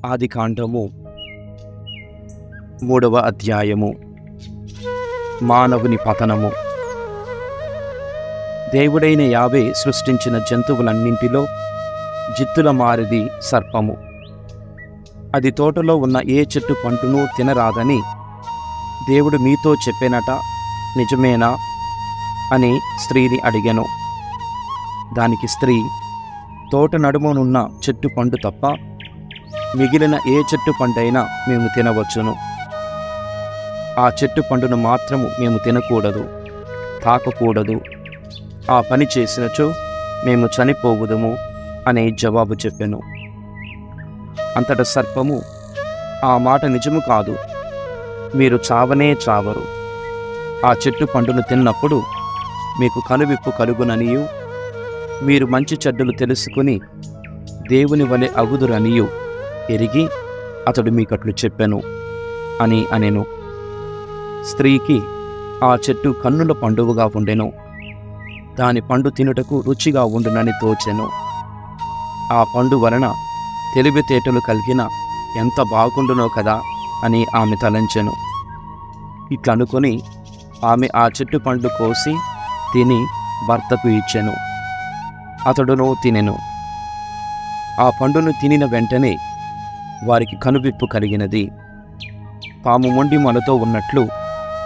ఆదికాండము 3వ అధ్యాయము. మానవుని పతనము. దేవుడైన యావే సృష్టించిన జంతువులన్నింటిలో జిత్తుల మారిది సర్పము. అది తోటలో ఉన్న ఏ చెట్టు పండును తినరాదని దేవుడు మీతో చెప్పెనట, నిజమేనా అని స్త్రీని అడిగెను. దానికి స్త్రీ, తోట నడుమనున్న చెట్టు పండు తప్ప మిగిలిన ఏ చెట్టు పండైనా మేము తినవచ్చును. ఆ చెట్టు పండును మాత్రము మేము తినకూడదు, తాకకూడదు. ఆ పని చేసినచో మేము చనిపోవుదుము అనే జవాబు చెప్పెను. అంతటా సర్పము, ఆ మాట నిజము కాదు, మీరు చావనే చావరు. ఆ చెట్టు పండును తిన్నప్పుడు మీకు కనువిప్పు కలుగుననియు, మీరు మంచి చెడ్డలు తెలుసుకుని దేవుని వలె అగుదురనియు ఎరిగి అతడు మీకట్లు చెప్పెను అని అనెను. స్త్రీకి ఆ చెట్టు కన్నుల పండుగగా ఉండెను, దాని పండు తినుటకు రుచిగా ఉండునని తోచెను. ఆ పండు వలన తెలివితేటలు కలిగిన ఎంత బాగుండునో కదా అని ఆమె తలంచెను. ఇట్లనుకొని ఆమె ఆ చెట్టు పండు కోసి తిని భర్తకు ఇచ్చెను. అతడును తినెను. ఆ పండును తినిన వెంటనే వారికి కనువిప్పు కలిగినది. పాము మొండి మొలతో ఉన్నట్లు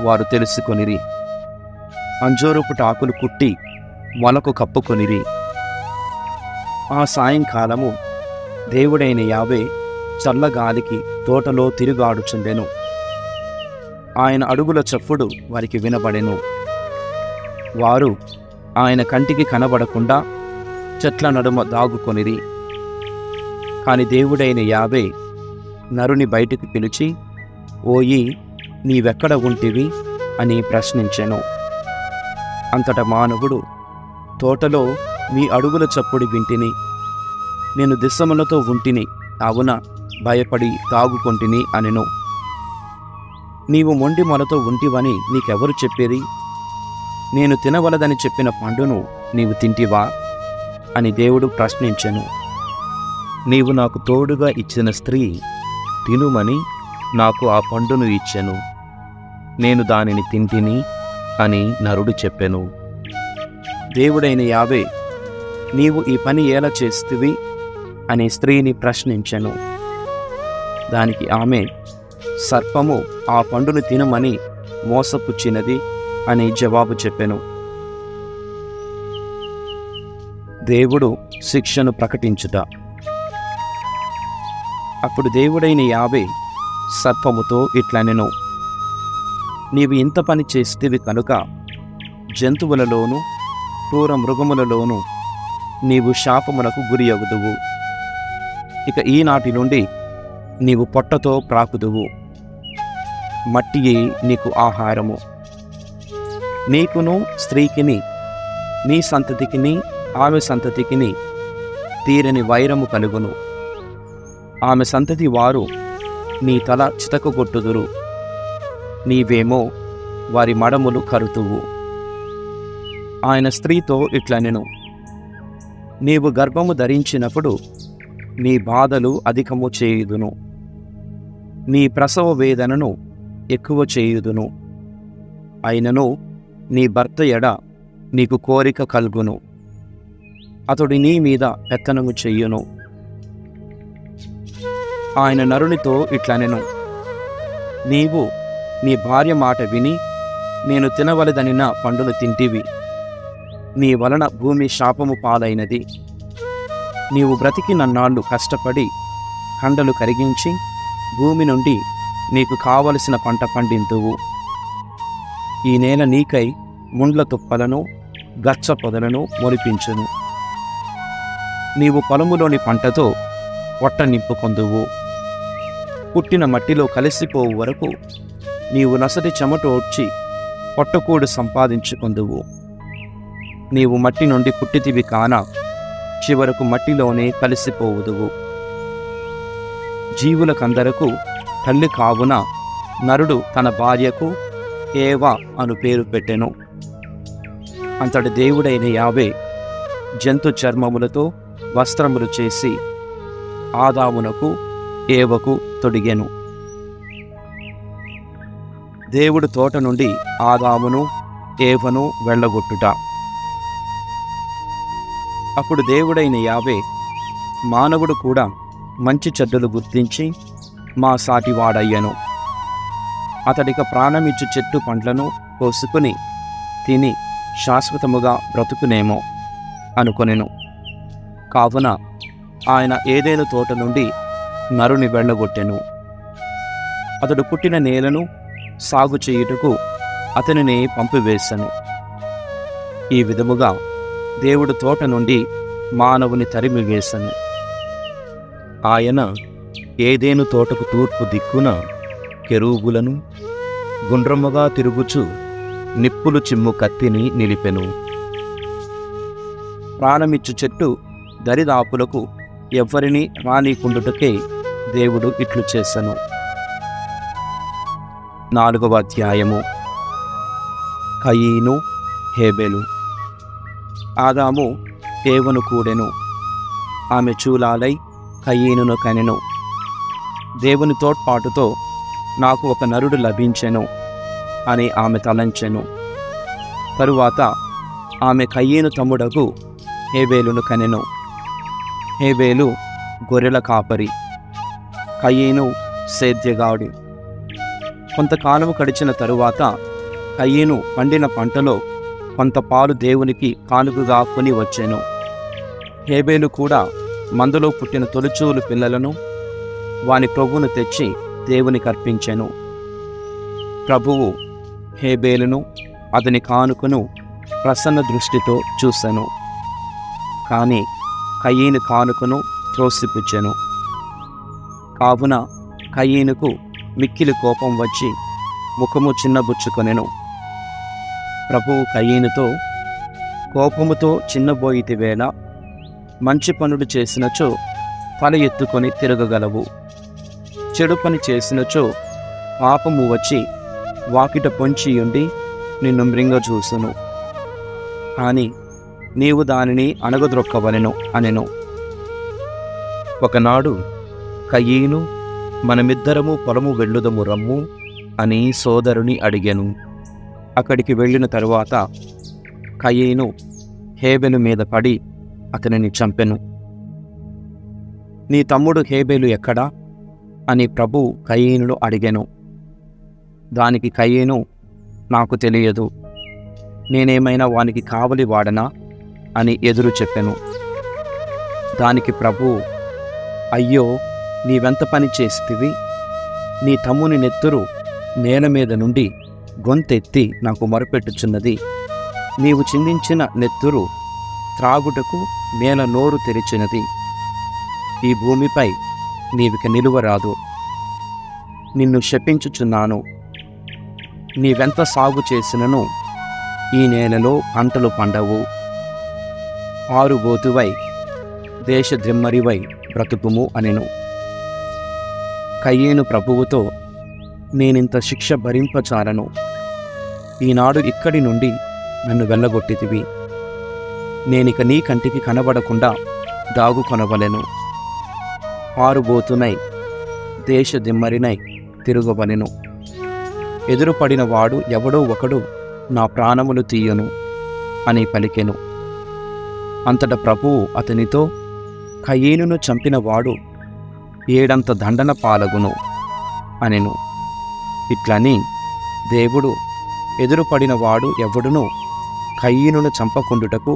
వారు తెలుసుకొనిరి. అంజూరపు టాకులు కుట్టి మొలకు కప్పుకొనిరి. ఆ సాయంకాలము దేవుడైన యావే చల్లగాలికి తోటలో తిరుగాడుచుండెను. ఆయన అడుగుల చప్పుడు వారికి వినబడెను. వారు ఆయన కంటికి కనబడకుండా చెట్ల నడుమ దాగుకొనిరి. కాని దేవుడైన యావే నరుని బయటికి పిలిచి, ఓయి, నీవెక్కడ ఉంటివి అని ప్రశ్నించెను. అంతటా మానవుడు, తోటలో మీ అడుగుల చప్పుడు వింటిని, నేను దిశములతో ఉంటిని, అవున భయపడి తాగుకొంటిని అనెను. నీవు మొండి మొలతో ఉంటివని నీకెవరు చెప్పేది? నేను తినవలదని చెప్పిన పండును నీవు తింటివా అని దేవుడు ప్రశ్నించెను. నీవు నాకు తోడుగా ఇచ్చిన స్త్రీ తినుమని నాకు ఆ పండును ఇచ్చెను, నేను దానిని తింటిని అని నరుడు చెప్పెను. దేవుడైన యావే, నీవు ఈ పని ఎలా చేస్తువి అని స్త్రీని ప్రశ్నించెను. దానికి ఆమె, సర్పము ఆ పండును తినమని మోసపుచ్చినది అని జవాబు చెప్పెను. దేవుడు శిక్షను ప్రకటించుట. అప్పుడు దేవుడైన యావే సర్పముతో ఇట్లనెను, నీవు ఇంత పని చేస్తేవి కనుక జంతువులలోను క్రూర మృగములలోను నీవు శాపమునకు గురియగుదువు. ఇక ఈనాటి నుండి నీవు పొట్టతో ప్రాకుదువు, మట్టియే నీకు ఆహారము. నీకును స్త్రీకిని, నీ సంతతికిని ఆమె సంతతికిని తీరని వైరము కలుగును. ఆమె సంతతి వారు నీ తల చితకగొట్టుదురు, నీవేమో వారి మడములు కరుతువు. ఆయన స్త్రీతో ఇట్లనెను, నీవు గర్భము ధరించినప్పుడు నీ బాధలు అధికము చేయుదును, నీ ప్రసవ వేదనను ఎక్కువ చేయుదును. అయినను నీ భర్త ఎడ నీకు కోరిక కలుగును, అతడు నీ మీద పెత్తనము చెయ్యును. ఆయన నరునితో ఇట్లనెను, నీవు నీ భార్య మాట విని నేను తినవలదనిన పండును తింటివి, నీ వలన భూమి శాపము పాలైనది. నీవు బ్రతికినన్నాళ్ళు కష్టపడి కండలు కరిగించి భూమి నుండి నీకు కావలసిన పంట పండింతువు. ఈ నేల నీకై ముండ్ల తుప్పలను గచ్చ పొదలను మొలిపించును. నీవు పొలములోని పంటతో పొట్ట నింపుకొందువు. పుట్టిన మట్టిలో కలిసిపోవు వరకు నీవు నసటి చెమటోడ్చి పొట్టకూడు సంపాదించుకొందువు. నీవు మట్టి నుండి పుట్టితివి కాన చివరకు మట్టిలోనే కలిసిపోవుదువు. జీవులకందరకు తల్లి కావున నరుడు తన భార్యకు ఏవా అను పేరు పెట్టెను. అంతటి దేవుడైన యావే జంతు చర్మములతో వస్త్రములు చేసి ఆదామునకు ఏవకు తొడిగెను. దేవుడు తోట నుండి ఆదామును ఏవను వెళ్ళగొట్టుట. అప్పుడు దేవుడైన యావే మానవుడు కూడా మంచి చెడ్డలు గుర్తించి మా సాటివాడయ్యను. అతడిక ప్రాణమిచ్చు చెట్టు పండ్లను కోసుకుని తిని శాశ్వతముగా బ్రతుకునేమో అనుకొనెను. కావున ఆయన ఏదెను తోట నుండి నరుని వెళ్ళగొట్టెను. అతడు పుట్టిన నేలను సాగు చేయుటకు అతనిని పంపివేశను. ఈ విధముగా దేవుడు తోట నుండి మానవుని తరిమివేశను. ఆయన ఏదెను తోటకు తూర్పు దిక్కున కెరూబులను గుండ్రముగా తిరుగుచు నిప్పులు చిమ్ము కత్తిని నిలిపెను. ప్రాణమిచ్చు చెట్టు దరిదాపులకు ఎవ్వరిని రానీకుండుటకే దేవుడు ఇట్లు చేసెను. 4వ అధ్యాయము. కయీను హేబెలు. ఆదాము ఏవను కూడెను. ఆమె చూలాలై కయీనును కనెను. దేవుని తోడ్పాటుతో నాకు ఒక నరుడు లభించెను అని ఆమె తలంచెను. తరువాత ఆమె కయీను తమ్ముడకు హేబెలును కనెను. హేబెలు గొర్రెల కాపరి, కయీను సేద్యగాడు. కొంతకాలము గడిచిన తరువాత కయీను పండిన పంటలో కొంత పాలు దేవునికి కానుకగా కొని వచ్చెను. హేబెలు కూడా మందలో పుట్టిన తొలిచూలు పిల్లలను వాని ప్రభువును తెచ్చి దేవునికి అర్పించెను. ప్రభువు హేబెలును అతని కానుకను ప్రసన్న దృష్టితో చూసెను. కానీ కయీను కానుకను త్రోసిపుచ్చెను. కావున కయీనుకు మిక్కిలి కోపం వచ్చి ముఖము చిన్నబుచ్చుకొనెను. ప్రభువు కయీనుతో, కోపముతో చిన్నబోయితివేళ మంచి పనులు చేసినచో తల ఎత్తుకొని తిరగగలవు. చెడు పని చేసినచో పాపము వచ్చి వాకిట పొంచియుండి నిన్ను మృంగజూసును. కానీ నీవు దానిని అణగద్రొక్కవలెను అనెను. ఒకనాడు కయీను, మనమిద్దరము పొలము వెళ్ళుదము రమ్ము అని సోదరుని అడిగెను. అక్కడికి వెళ్ళిన తరువాత కయీను హేబెలు మీద పడి అతనిని చంపెను. నీ తమ్ముడు హేబెలు ఎక్కడా అని ప్రభువు కయీనును అడిగెను. దానికి కయీను, నాకు తెలియదు, నేనేమైనా వానికి కావలి వాడనా అని ఎదురు చెప్పెను. దానికి ప్రభువు, అయ్యో, నీవెంత పని చేసితివి? నీ తమ్ముని నెత్తురు నేల మీద నుండి గొంతెత్తి నాకు మొరపెట్టుచున్నది. నీవు చిందించిన నెత్తురు త్రాగుటకు నేల నోరు తెరిచినది. ఈ భూమిపై నీవిక నిలువరాదు. నిన్ను శపించుచున్నాను. నీవెంత సాగు చేసినను ఈ నేలలో పంటలు పండవు. ఆరుబోతువై దేశద్రిమ్మరివై బ్రతుకుము అనెను. కయీను ప్రభువుతో, నేనింత శిక్ష భరింపచాలను. ఈనాడు ఇక్కడి నుండి నన్ను వెళ్ళగొట్టితివి. నేనిక నీ కంటికి కనబడకుండా దాగుకొనవలెను. ఆరుబోతునై దేశదిమ్మరినై తిరుగవలెను. ఎదురుపడిన వాడు ఎవడో ఒకడు నా ప్రాణములు తీయను అని పలికెను. అంతట ప్రభువు అతనితో, కయీనును చంపిన వాడు 7 దండన పాలగును అనెను. ఇట్లని దేవుడు ఎదురుపడిన వాడు ఎవడునూ కయీనును చంపకుండుటకు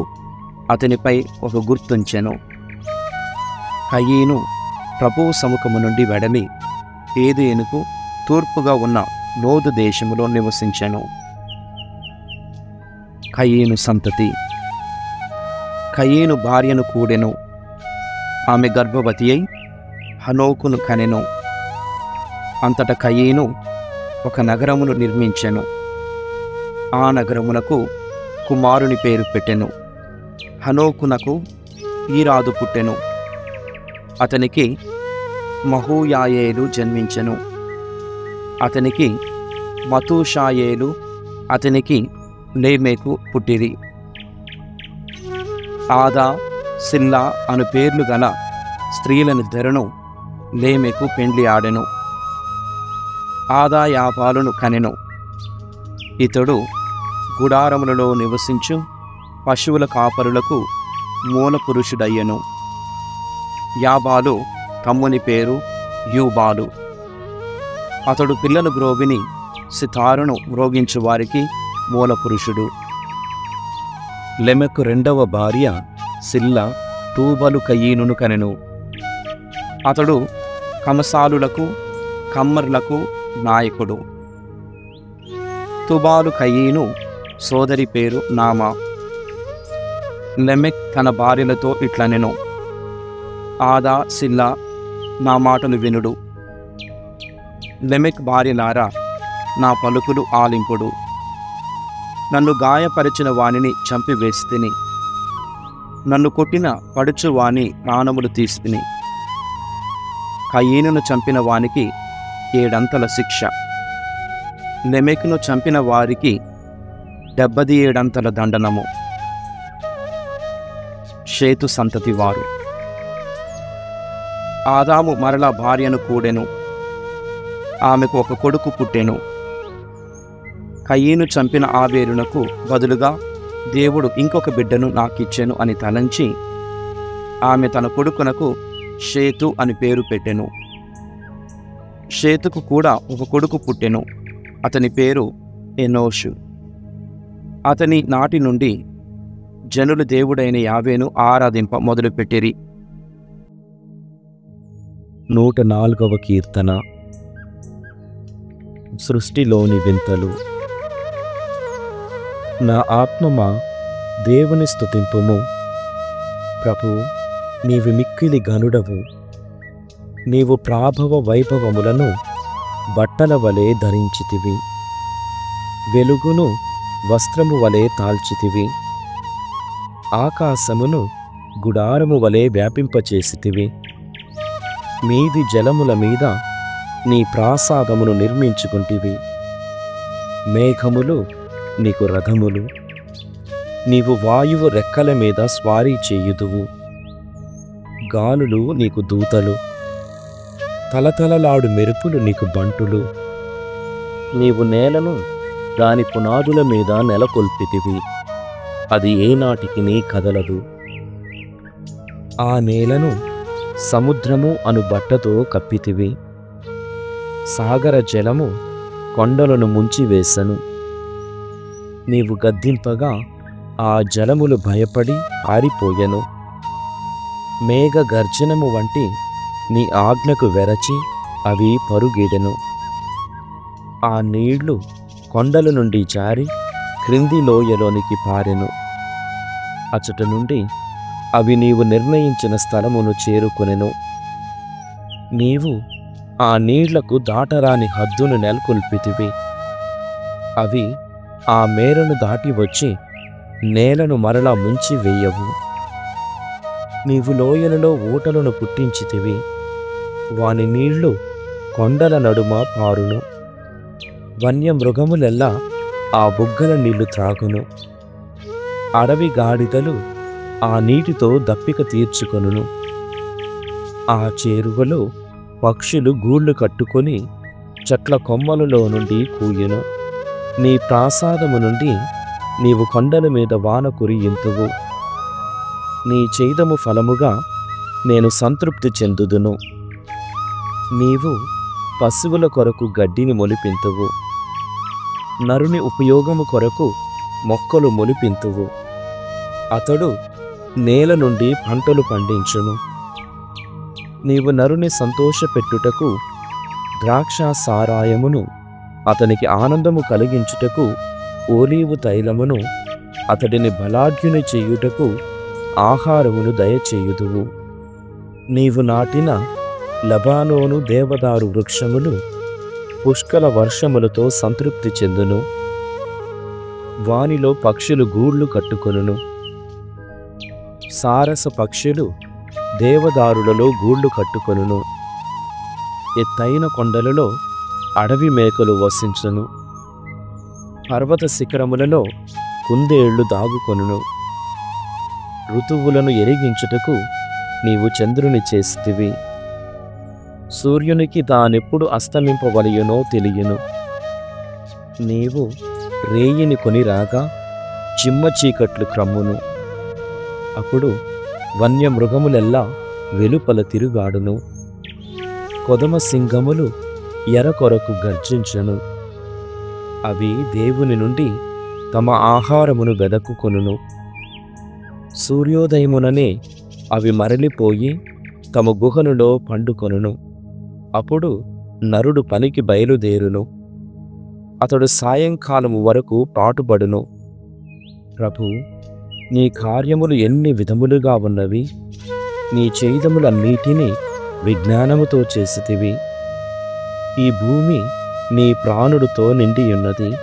అతనిపై ఒక గుర్తుంచెను. కయీను ప్రభువు సముఖము నుండి వెడలి ఏదేనుకు తూర్పుగా ఉన్న నోదు దేశములో నివసించెను. కయీను సంతతి. కయీను భార్యను కూడెను. ఆమె గర్భవతి అయి హనోకును కనెను. అంతట కయీను ఒక నగరమును నిర్మించెను. ఆ నగరమునకు కుమారుని పేరు పెట్టెను. హనోకునకు ఈరాదు పుట్టెను. అతనికి మహూయాయేలు జన్మించెను. అతనికి మతూషాయేలు, అతనికి లేమెకు పుట్టిరి. ఆదా, సిల్లా అను పేర్లు గల స్త్రీలనిద్దరును లేమెకు పెండ్లి ఆడెను. ఆదా యాబాలును కనెను. ఇతడు గుడారములలో నివసించు పశువుల కాపరులకు మూల పురుషుడయ్యెను. యాబాలు తమ్ముని పేరు యూబాలు. అతడు పిల్లలు గ్రోవిని సితారును మ్రోగించు వారికి మూల పురుషుడు. లెమెకు రెండవ భార్య సిల్లా తూబలు కయీనును కనెను. అతడు కమసాలులకు కమ్మర్లకు నాయకుడు. తుబాలు కయీను సోదరి పేరు నామా. లెమెక్ తన భార్యలతో ఇట్లనెను, ఆదా సిల్లా నా మాటలు వినుడు. లెమెక్ భార్యలారా, నా పలుకులు ఆలింపుడు. నన్ను గాయపరిచిన వానిని చంపివేస్తిని, నన్ను కొట్టిన పడుచు వాని ప్రాణములు తీస్తిని. కయీనును చంపిన వానికి 7 అంతల శిక్ష, లెమెకును చంపిన వారికి 77 అంతల దండనము. షేతు సంతతి వారు. ఆదాము మరలా భార్యను కూడెను, ఆమెకు ఒక కొడుకు పుట్టెను. కయీను చంపిన ఆబేలునకు బదులుగా దేవుడు ఇంకొక బిడ్డను నాకిచ్చెను అని తలంచి ఆమె తన కొడుకునకు షేతు అని పేరు పెట్టెను. షేతుకు కూడా ఒక కొడుకు పుట్టెను, అతని పేరు ఎనోషు. అతని నాటి నుండి జనులు దేవుడైన యావేను ఆరాధింప మొదలుపెట్టిరి. 104వ కీర్తన. సృష్టిలోని వింతలు. నా ఆత్మమా దేవుని స్తుతింపుము. ప్రభు, నీవు మిక్కిలి ఘనుడవు. నీవు ప్రాభవ వైభవములను బట్టల వలె ధరించితివి, వెలుగును వస్త్రము వలె తాల్చితివి. ఆకాశమును గుడారము వలె వ్యాపింపచేసితివి. మీది జలముల మీద నీ ప్రాసాదమును నిర్మించుకుంటివి. మేఘములు నీకు రథములు. నీవు వాయువు రెక్కల మీద స్వారీ చేయుదువు. గాలులు నీకు దూతలు. తలతలలాడు మెరుపులు నీకు బంటులు. నీవు నేలను దాని పునాదుల మీద నెలకొల్పితివి, అది ఏనాటికి నీ కదలదు. ఆ నేలను సముద్రము అను బట్టతో కప్పితివి. సాగర జలము కొండలను ముంచివేసెను. నీవు గద్దింపగా ఆ జలములు భయపడి ఆరిపోయెను. మేఘ గర్జనము వంటి నీ ఆజ్ఞకు వెరచి అవి పరుగెడెను. ఆ నీళ్లు కొండల నుండి జారి క్రింది లోయలోనికి పారెను. అచట నుండి అవి నీవు నిర్ణయించిన స్థలమును చేరుకొనెను. నీవు ఆ నీళ్లకు దాటరాని హద్దును నెలకొల్పితివి. అవి ఆ మేరను దాటి వచ్చి నేలను మరలా ముంచి వేయవు. నీవు లోయలలో ఊటలను పుట్టించితివి, వాని నీళ్లు కొండల నడుమ పారును. వన్యమృగములెల్లా ఆ బుగ్గల నీళ్లు త్రాగును. అడవి గాడిదలు ఆ నీటితో దప్పిక తీర్చుకొనును. ఆ చేరువలో పక్షులు గూళ్ళు కట్టుకొని చెట్ల కొమ్మలలో నుండి కూయెను. నీ ప్రాసాదము నుండి నీవు కొండల మీద వాన కురియింతువు. నీ చేదము ఫలముగా నేను సంతృప్తి చెందుదును. నీవు పశువుల కొరకు గడ్డిని మొలిపింతువు, నరుని ఉపయోగము కొరకు మొక్కలు మొలిపింతువు. అతడు నేల నుండి పంటలు పండించును. నీవు నరుని సంతోషపెట్టుటకు ద్రాక్ష సారాయమును, అతనికి ఆనందము కలిగించుటకు ఓలీవు తైలమును, అతడిని బలాఢ్యుని చేయుటకు ఆహారమును దయచేయుదువు. నీవు నాటిన లబానోను దేవదారు వృక్షములు పుష్కల వర్షములతో సంతృప్తి చెందును. వానిలో పక్షులు గూళ్ళు కట్టుకొనును. సారస పక్షులు దేవదారులలో గూళ్ళు కట్టుకొనును. ఎత్తైన కొండలలో అడవి మేకలు వసించును. పర్వత శిఖరములలో కుందేళ్లు దాగుకొనును. ఋతువులను ఎరిగించుటకు నీవు చంద్రుని చేసితివి. సూర్యునికి తానెప్పుడు అస్తమింపవలయునో తెలియను. నీవు రేయిని కొని రాగా చిమ్మ చీకట్లు క్రమ్మును. అప్పుడు వన్యమృగములెల్లా వెలుపల తిరుగాడును. కొదమ సింగములు ఎర కొరకు గర్జించను. అవి దేవుని నుండి తమ ఆహారమును వెదకుకొనును. సూర్యోదయముననే అవి మరలిపోయి తమ గుహనులో పండుకొనును. అప్పుడు నరుడు పనికి బయలుదేరును. అతడు సాయంకాలము వరకు పాటుపడును. ప్రభు, నీ కార్యములు ఎన్ని విధములుగా ఉన్నవి! నీ చేదములన్నిటినీ విజ్ఞానముతో చేసితివి. ఈ భూమి నీ ప్రాణుడితో నిండియున్నది.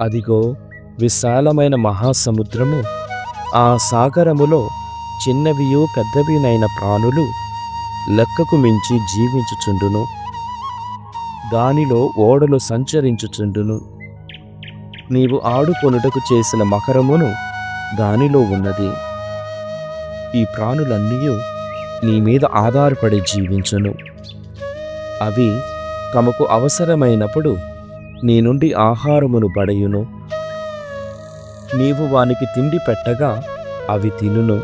అదిగో విశాలమైన మహాసముద్రము, ఆ సాగరములో చిన్నవియు పెద్దవినైన ప్రాణులు లెక్కకు మించి జీవించుచుండును. దానిలో ఓడలు సంచరించుచుండును. నీవు ఆడుకొనుటకు చేసిన మకరమును దానిలో ఉన్నది. ఈ ప్రాణులన్నీయు నీ మీద ఆధారపడి జీవించును. అవి తమకు అవసరమైనప్పుడు నీ నుండి ఆహారమును బడయును. నీవు వానికి తిండి పెట్టగా అవి తినును.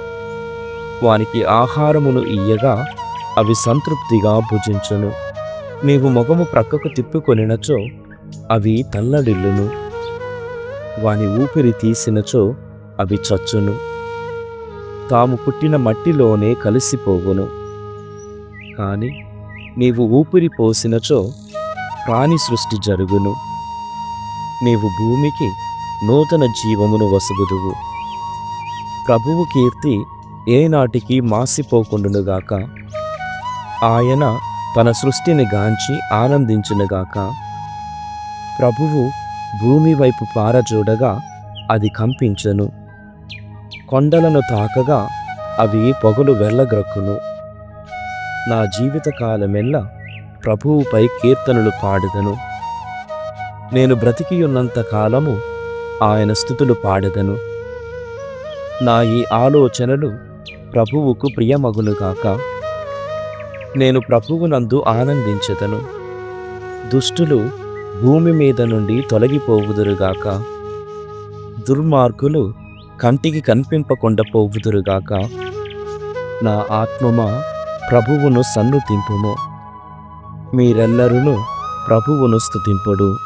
వానికి ఆహారమును ఇయ్యగా అవి సంతృప్తిగా భుజించును. నీవు మొగము ప్రక్కకు తిప్పుకొనినచో అవి తల్లడిల్లును. వాని ఊపిరి తీసినచో అవి చచ్చును. తాము పుట్టిన మట్టిలోనే కలిసిపోవును. కాని నీవు ఊపిరి పోసినచో ప్రాణి సృష్టి జరుగును. నీవు భూమికి నూతన జీవమును వసుగుదువు. ప్రభువు కీర్తి ఏనాటికి మాసిపోకుండునుగాక. ఆయన తన సృష్టిని గాంచి ఆనందించునుగాక. ప్రభువు భూమి వైపు పారజూడగా అది కంపించెను. కొండలను తాకగా అవి పొగలు వెళ్ళగ్రక్కును. నా జీవితకాలమెల్లా ప్రభువుపై కీర్తనలు పాడెదను. నేను బ్రతికియున్నంత కాలము ఆయన స్తుతులు పాడెదను. నా ఈ ఆలోచనలు ప్రభువుకు ప్రియమగునుగాక. నేను ప్రభువునందు ఆనందించెదను. దుష్టులు భూమి మీద నుండి తొలగిపోవుదురుగాక. దుర్మార్గులు కంటికి కనిపింపకుండా పోవుదురుగాక. నా ఆత్మమా ప్రభువును సన్నుతింపుము. మీరెల్లరును ప్రభువును స్తుతింపుడు.